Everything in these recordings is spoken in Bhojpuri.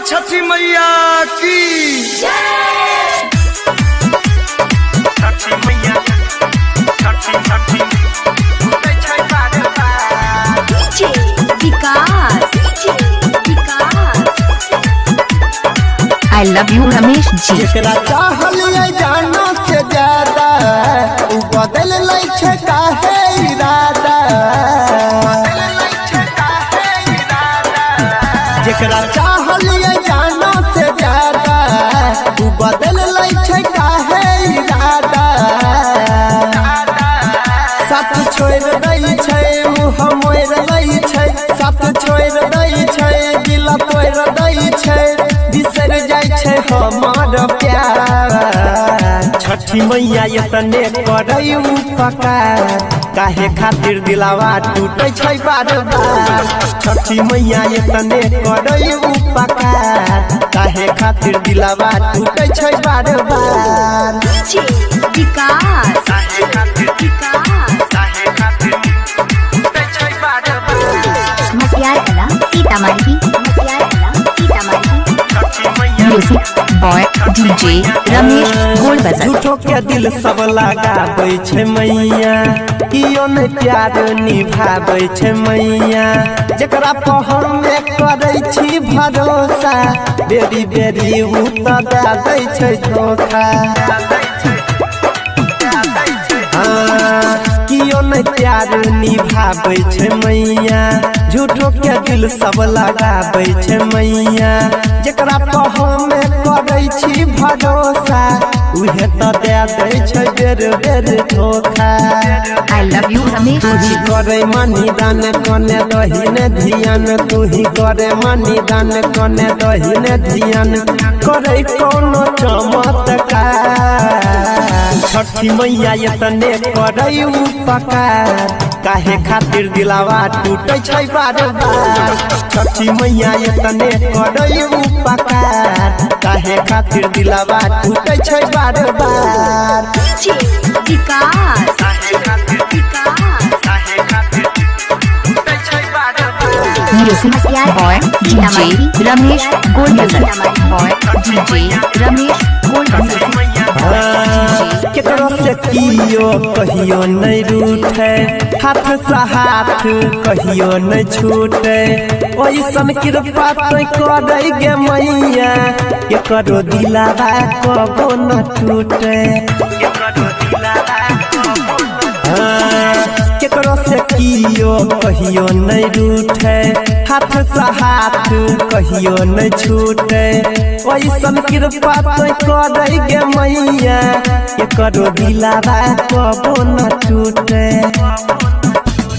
छठी मैया की छठी मैया छठी I love you Ramesh ji. जेकरा चाहलिए जानो से ज्यादा उ बदल लै छै काहे इरादा। जेकरा चाहलिए जानो से ज्यादा उ बदल लै छै काहे इरादा। साथ छोड़ दै छै मुँह मोड़ लै छै, साथ छोड़ दै छै दिल तोड़ दै छै, बिसर जाय छै हमार प्यार। छठी मैया इतने करै उपकार, काहे खातिर दिलावा टूटे छै बार बार। छठी मैया इतने करै उपकार, काहे खातिर दिलावा टूटे छै बार बार। म्यूजिक बॉय डीजे रमेश गोल बजा। झूठो के दिल सब लगाबै छै मैया, कियो ने प्यार निभाबै छै मैया। जेकरा पहर में करै छी भरोसा, बेरी बेरी उ त दे दै छै धोखा। कियो ने प्यार निभाबै छै मैया, झूठो के दिल सब लगाबै छै मैया। जेकरा पहर में करै छी भरोसा, उहे त दे दै छै बेर बेर धोखा। I love you रमेश तू ही करे मनी दान कने दही ने ध्यान, तू ही करे मनी दान कने दही ने ध्यान, करे कोनो चमत्कार। छठी मैया इतने करे उपकार, काहे खातिर दिलावा टूटे छै बार बार। छठी मैया इतने करे उपकार, काहे खातिर दिलावा टूटे छै बार बार। म्यूजिक बॉय डीजे रमेश गोल बजा। बॉय डीजे रमेश गोल बजा। केकरो से कियो कहियो नहीं रूठे, हाथ से हाथ कहियो नहीं छूटे। ओइसन कृपा तो करे गे मैया, केकरो दिलावा कबो न टूटे। केकरो से कियो कहियो नहीं रूठे, हाथ से हाथ कहियो नहीं छूटे। ओइसन कृपा तो करे गे मैया, केकरो दिलावा कबो न टूटे।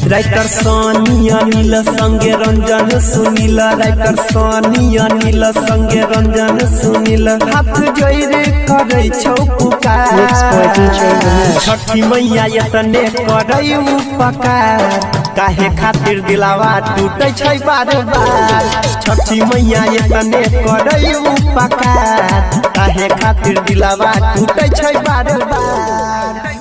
राइटर सोनी अनिल संगे रंजन सुनील, राइटर सोनी अनिल संगे रंजन सुनील, हाथ जोड़ करे छौ पुकार। छठी मैया इतने करे उपकार, काहे खातिर दिलावा टूटे छै बार बार। छठी मैया इतने करे उपकार, काहे खातिर दिलावा टूटे छै बार बार।